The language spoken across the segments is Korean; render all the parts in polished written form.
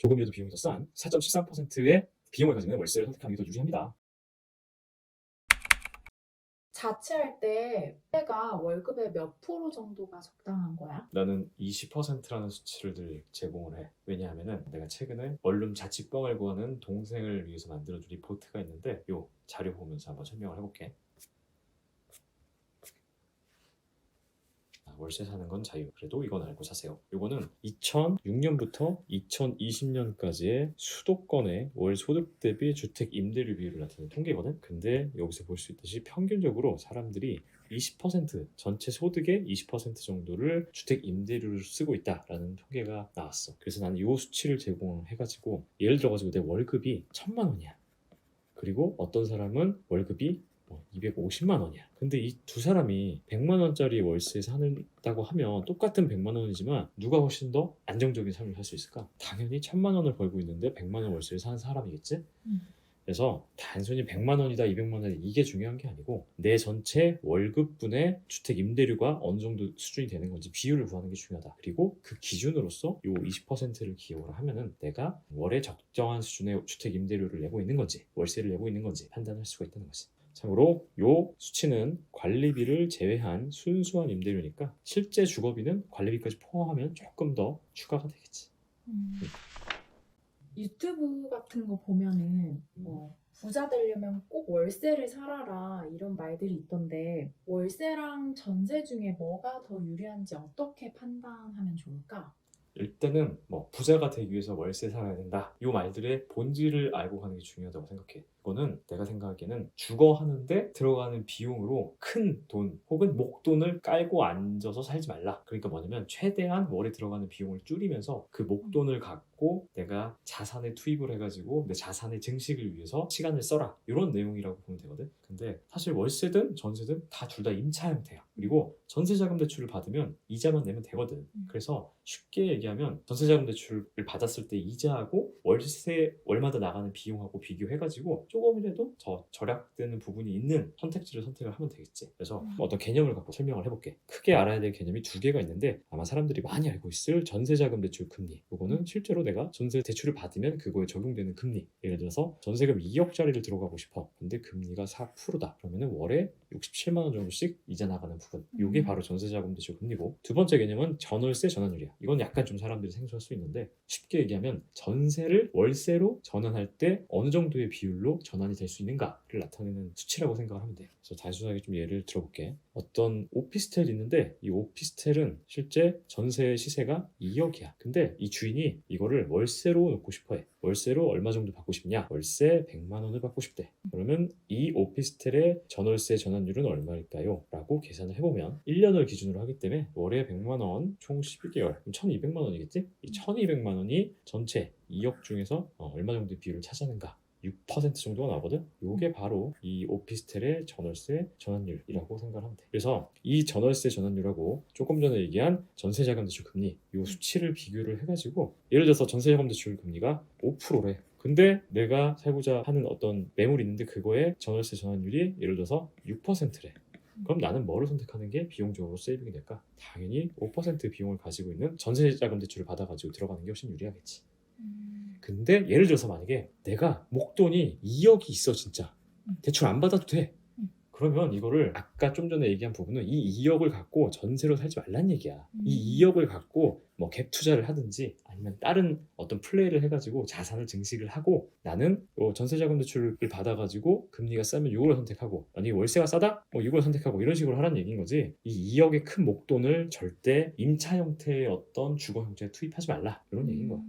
조금이라도 비용이 더 싼 4.73%의 비용을 가지는 월세를 선택하는 게 더 유리합니다. 자취할 때 내가 월급의 몇 프로 정도가 적당한 거야? 나는 20%라는 수치를 늘 제공을 해. 왜냐하면은 내가 최근에 원룸 자취방을 구하는 동생을 위해서 만들어준 리포트가 있는데 요 자료 보면서 한번 설명을 해볼게. 월세 사는 건 자유. 그래도 이건 알고 사세요. 요거는 2006년부터 2020년까지의 수도권의 월 소득 대비 주택 임대료 비율을 나타내는 통계거든. 근데 여기서 볼 수 있듯이 평균적으로 사람들이 20% 전체 소득의 20% 정도를 주택 임대료를 쓰고 있다라는 통계가 나왔어. 그래서 나는 이 수치를 제공해가지고 예를 들어가지고 내 월급이 1,000만 원이야. 그리고 어떤 사람은 월급이 250만 원이야. 근데 이 두 사람이 100만 원짜리 월세에 산다고 하면 똑같은 100만 원이지만 누가 훨씬 더 안정적인 삶을 살 수 있을까? 당연히 1,000만 원을 벌고 있는데 100만 원 월세에 사는 사람이겠지? 음. 그래서 단순히 100만 원이다 200만 원이다 이게 중요한 게 아니고 내 전체 월급분의 주택 임대료가 어느 정도 수준이 되는 건지 비율을 구하는 게 중요하다. 그리고 그 기준으로서 요 20%를 기억을 하면은 내가 월에 적정한 수준의 주택 임대료를 내고 있는 건지 월세를 내고 있는 건지 판단할 수가 있다는 거지. 참고로 요 수치는 관리비를 제외한 순수한 임대료니까 실제 주거비는 관리비까지 포함하면 조금 더 추가가 되겠지. 음. 유튜브 같은 거 보면은 뭐 부자 되려면 꼭 월세를 살아라 이런 말들이 있던데 월세랑 전세 중에 뭐가 더 유리한지 어떻게 판단하면 좋을까? 일단은 뭐 부자가 되기 위해서 월세 살아야 된다. 이 말들의 본질을 알고 가는 게 중요하다고 생각해. 이거는 내가 생각하기에는 주거 하는데 들어가는 비용으로 큰 돈 혹은 목돈을 깔고 앉아서 살지 말라. 그러니까 뭐냐면 최대한 월에 들어가는 비용을 줄이면서 그 목돈을 갖고 내가 자산에 투입을 해가지고 내 자산의 증식을 위해서 시간을 써라. 이런 내용이라고 보면 되거든. 근데 사실 월세든 전세든 다 둘 다 임차 형태야. 그리고 전세자금 대출을 받으면 이자만 내면 되거든. 그래서 쉽게 얘기하면 전세자금 대출을 받았을 때 이자하고 월세 월마다 나가는 비용하고 비교해가지고 조금이라도 더 절약되는 부분이 있는 선택지를 선택을 하면 되겠지. 그래서 어떤 개념을 갖고 설명을 해볼게. 크게 알아야 될 개념이 두 개가 있는데 아마 사람들이 많이 알고 있을 전세자금 대출 금리. 이거는 실제로 내가 전세 대출을 받으면 그거에 적용되는 금리. 예를 들어서 전세금 2억짜리를 들어가고 싶어. 근데 금리가 4%다. 그러면은 월에 67만 원 정도씩 이자 나가는 부분. 이게 바로 전세자금 대출 금리고 두 번째 개념은 전월세 전환율이야. 이건 약간 좀 사람들이 생소할 수 있는데 쉽게 얘기하면 전세를 월세로 전환할 때 어느 정도의 비율로 전환이 될 수 있는가를 나타내는 수치라고 생각을 하면 돼. 그래서 단순하게 좀 예를 들어볼게. 어떤 오피스텔이 있는데 이 오피스텔은 실제 전세 시세가 2억이야. 근데 이 주인이 이거를 월세로 놓고 싶어 해. 월세로 얼마 정도 받고 싶냐? 월세 100만 원을 받고 싶대. 그러면 이 오피스텔의 전월세 전환율은 얼마일까요? 라고 계산을 해보면 1년을 기준으로 하기 때문에 월에 100만 원, 총 12개월, 그럼 1200만 원이겠지? 이 1200만 원이 전체 2억 중에서 얼마 정도의 비율을 차지하는가? 6% 정도가 나오거든. 이게 바로 이 오피스텔의 전월세 전환율이라고 생각하면 돼. 그래서 이 전월세 전환율하고 조금 전에 얘기한 전세자금 대출 금리 이 수치를 비교를 해가지고 예를 들어서 전세자금 대출 금리가 5%래. 근데 내가 살고자 하는 어떤 매물이 있는데 그거의 전월세 전환율이 예를 들어서 6%래. 그럼 나는 뭐를 선택하는 게 비용적으로 세이빙이 될까? 당연히 5% 비용을 가지고 있는 전세자금 대출을 받아가지고 들어가는 게 훨씬 유리하겠지. 근데 예를 들어서 만약에 내가 목돈이 2억이 있어 진짜 대출 안 받아도 돼. 그러면 이거를 아까 좀 전에 얘기한 부분은 이 2억을 갖고 전세로 살지 말란 얘기야. 이 2억을 갖고 뭐 갭 투자를 하든지 아니면 다른 어떤 플레이를 해가지고 자산을 증식을 하고 나는 전세자금 대출을 받아가지고 금리가 싸면 이걸 선택하고 아니 월세가 싸다? 이걸 선택하고 이런 식으로 하라는 얘기인 거지. 이 2억의 큰 목돈을 절대 임차 형태의 어떤 주거 형태에 투입하지 말라 이런 얘기인 거야.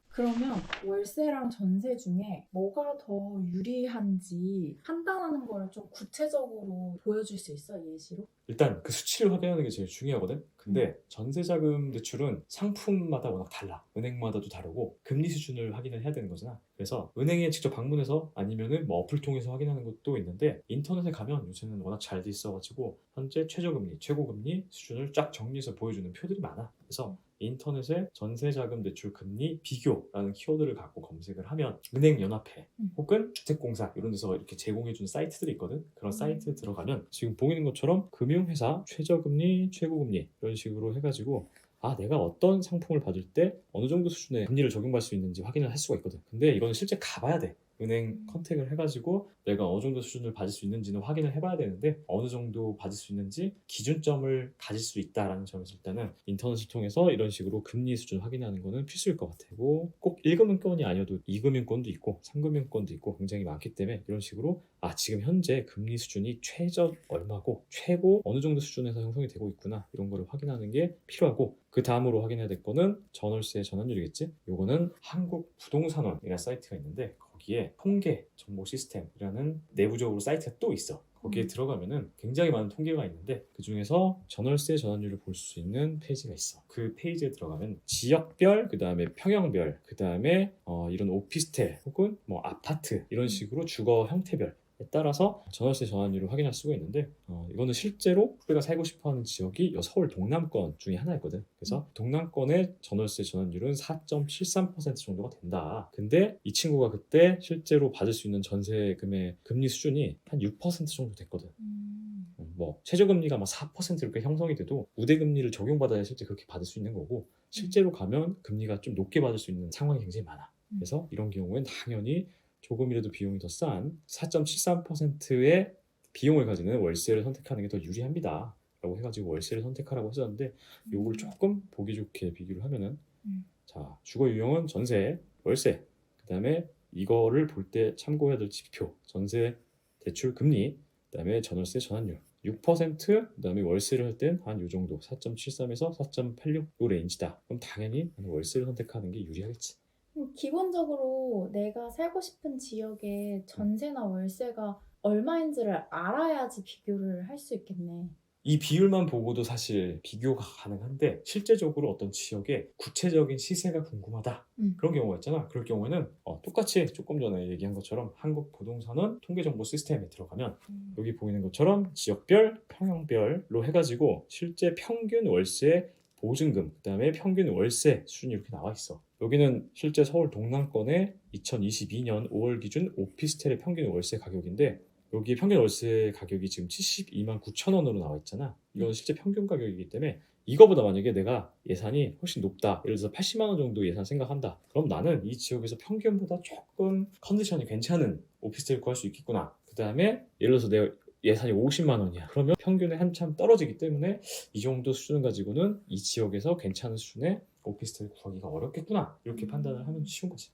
그러면 월세랑 전세 중에 뭐가 더 유리한지 판단하는 걸 좀 구체적으로 보여줄 수 있어, 예시로? 일단 그 수치를 확인하는 게 제일 중요하거든. 근데 전세자금 대출은 상품마다 워낙 달라. 은행마다도 다르고 금리 수준을 확인을 해야 되는 거잖아. 그래서 은행에 직접 방문해서 아니면은 뭐 어플 통해서 확인하는 것도 있는데 인터넷에 가면 요새는 워낙 잘 돼 있어가지고 현재 최저금리, 최고금리 수준을 쫙 정리해서 보여주는 표들이 많아. 그래서 인터넷에 전세자금 대출 금리 비교라는 키워드를 갖고 검색을 하면 은행연합회 혹은 주택공사 이런 데서 이렇게 제공해주는 사이트들이 있거든. 그런 사이트에 들어가면 지금 보이는 것처럼 금융회사 최저금리, 최고금리 이런 식으로 해가지고 아 내가 어떤 상품을 받을 때 어느 정도 수준의 금리를 적용받을 수 있는지 확인을 할 수가 있거든. 근데 이거는 실제 가봐야 돼. 은행 컨택을 해가지고 내가 어느 정도 수준을 받을 수 있는지는 확인을 해봐야 되는데 어느 정도 받을 수 있는지 기준점을 가질 수 있다라는 점에서 일단은 인터넷을 통해서 이런 식으로 금리 수준 확인하는 거는 필수일 것 같고 꼭 1금융권이 아니어도 2금융권도 있고 3금융권도 있고 굉장히 많기 때문에 이런 식으로 아 지금 현재 금리 수준이 최저 얼마고 최고 어느 정도 수준에서 형성이 되고 있구나 이런 거를 확인하는 게 필요하고 그 다음으로 확인해야 될 거는 전월세 전환율이겠지. 요거는 한국부동산원이라는 사이트가 있는데 거기에 통계 정보 시스템이라는 내부적으로 사이트가 또 있어. 거기에 들어가면은 굉장히 많은 통계가 있는데 그 중에서 전월세 전환율을 볼 수 있는 페이지가 있어. 그 페이지에 들어가면 지역별, 그 다음에 평형별, 그 다음에 이런 오피스텔 혹은 뭐 아파트 이런 식으로 주거 형태별 에 따라서 전월세 전환율을 확인할 수가 있는데 이거는 실제로 후배가 살고 싶어하는 지역이 서울 동남권 중에 하나였거든. 그래서 동남권의 전월세 전환율은 4.73% 정도가 된다. 근데 이 친구가 그때 실제로 받을 수 있는 전세금의 금리 수준이 한 6% 정도 됐거든. 뭐 최저금리가 막 4% 이렇게 형성이 돼도 우대금리를 적용받아야 실제 그렇게 받을 수 있는 거고 실제로 가면 금리가 좀 높게 받을 수 있는 상황이 굉장히 많아. 그래서 이런 경우엔 당연히 조금이라도 비용이 더 싼 4.73%의 비용을 가지는 월세를 선택하는 게 더 유리합니다. 라고 해가지고 월세를 선택하라고 했었는데 요걸 조금 보기 좋게 비교를 하면은 자 주거 유형은 전세, 월세 그 다음에 이거를 볼 때 참고해야 될 지표 전세 대출 금리 그 다음에 전월세 전환율 6% 그다음에 월세를 할 땐 한 요 정도 4.73에서 4.86 요 레인지다. 그럼 당연히 월세를 선택하는 게 유리하겠지. 기본적으로 내가 살고 싶은 지역의 전세나 월세가 얼마인지를 알아야지 비교를 할 수 있겠네. 이 비율만 보고도 사실 비교가 가능한데 실제적으로 어떤 지역의 구체적인 시세가 궁금하다 그런 경우가 있잖아. 그럴 경우에는 똑같이 조금 전에 얘기한 것처럼 한국부동산원 통계정보 시스템에 들어가면 여기 보이는 것처럼 지역별, 평형별로 해가지고 실제 평균 월세 보증금, 그 다음에 평균 월세 수준이 이렇게 나와 있어. 여기는 실제 서울 동남권의 2022년 5월 기준 오피스텔의 평균 월세 가격인데 여기 평균 월세 가격이 지금 72만 9천 원으로 나와 있잖아. 이건 실제 평균 가격이기 때문에 이거보다 만약에 내가 예산이 훨씬 높다. 예를 들어서 80만 원 정도 예산 생각한다. 그럼 나는 이 지역에서 평균보다 조금 컨디션이 괜찮은 오피스텔 구할 수 있겠구나. 그 다음에 예를 들어서 내가 예산이 50만 원이야. 그러면 평균에 한참 떨어지기 때문에 이 정도 수준을 가지고는 이 지역에서 괜찮은 수준의 오피스텔 구하기가 어렵겠구나. 이렇게 판단을 하면 쉬운 거지.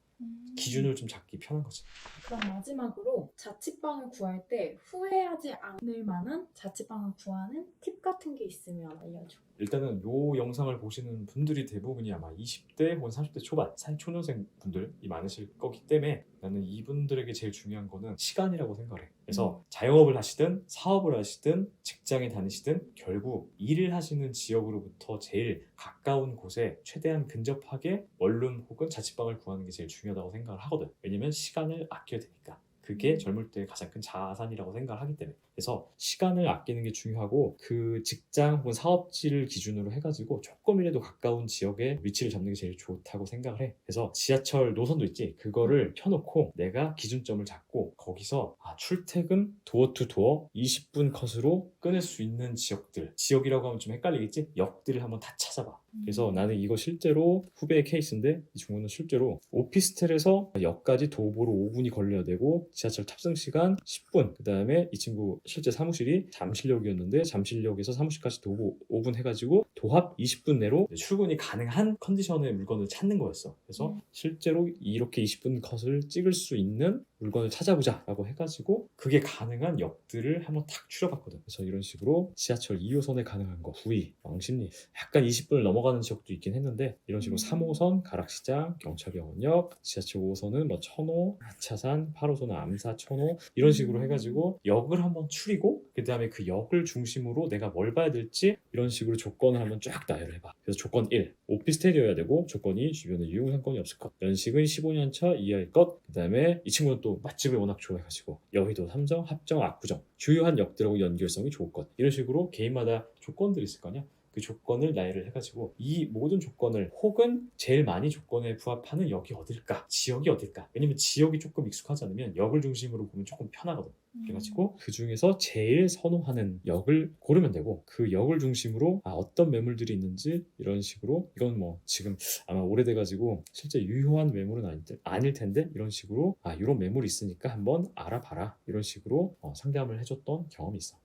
기준을 좀 잡기 편한 거지. 그럼 마지막으로 자취방을 구할 때 후회하지 않을 만한 자취방을 구하는 팁 같은 게 있으면 알려줘. 일단은 요 영상을 보시는 분들이 대부분이 아마 20대 혹은 30대 초반 사회초년생 분들이 많으실 거기 때문에 나는 이분들에게 제일 중요한 거는 시간이라고 생각해. 그래서 자영업을 하시든 사업을 하시든 직장에 다니시든 결국 일을 하시는 지역으로부터 제일 가까운 곳에 최대한 근접하게 원룸 혹은 자취방을 구하는 게 제일 중요하다고 생각을 하거든. 왜냐면 시간을 아껴야 되니까. 그게 젊을 때 가장 큰 자산이라고 생각을 하기 때문에. 그래서 시간을 아끼는 게 중요하고 그 직장 혹은 사업지를 기준으로 해가지고 조금이라도 가까운 지역에 위치를 잡는 게 제일 좋다고 생각을 해. 그래서 지하철 노선도 있지. 그거를 펴놓고 내가 기준점을 잡고 거기서 출퇴근 도어 투 도어 20분 컷으로 끊을 수 있는 지역들. 지역이라고 하면 좀 헷갈리겠지? 역들을 한번 다 찾아봐. 그래서 나는 이거 실제로 후배의 케이스인데 이 친구는 실제로 오피스텔에서 역까지 도보로 5분이 걸려야 되고 지하철 탑승 시간 10분 그 다음에 이 친구 실제 사무실이 잠실역이었는데 잠실역에서 사무실까지 도보 5분 해가지고 도합 20분 내로 출근이 가능한 컨디션의 물건을 찾는 거였어. 그래서 실제로 이렇게 20분 컷을 찍을 수 있는 물건을 찾아보자 라고 해가지고 그게 가능한 역들을 한번 탁 추려봤거든. 그래서 이런 식으로 지하철 2호선에 가능한 거 구의, 왕십리 약간 20분을 넘어가는 지역도 있긴 했는데 이런 식으로 3호선 가락시장, 경찰병원역, 지하철 5호선은 뭐 천호, 하차산, 8호선은 암사, 천호 이런 식으로 해가지고 역을 한번 추리고 그 다음에 그 역을 중심으로 내가 뭘 봐야 될지 이런 식으로 조건을 한번 쫙 나열을 해봐. 그래서 조건 1, 오피스텔이어야 되고 조건 2, 주변에 유흥상권이 없을 것, 연식은 15년 차 이하일 것, 그 다음에 이 친구는 또 맛집을 워낙 좋아해가지고 여의도, 삼정, 합정, 압구정 주요한 역들하고 연결성이 좋을 것 이런 식으로 개인마다 조건들이 있을 거 아니야. 그 조건을 나열을 해가지고 이 모든 조건을 혹은 제일 많이 조건에 부합하는 역이 어딜까? 지역이 어딜까? 왜냐면 지역이 조금 익숙하지 않으면 역을 중심으로 보면 조금 편하거든. 그래가지고 그 중에서 제일 선호하는 역을 고르면 되고 그 역을 중심으로 어떤 매물들이 있는지 이런 식으로 이건 뭐 지금 아마 오래돼가지고 실제 유효한 매물은 아닐 텐데 이런 식으로 이런 매물이 있으니까 한번 알아봐라 이런 식으로 상담을 해줬던 경험이 있어.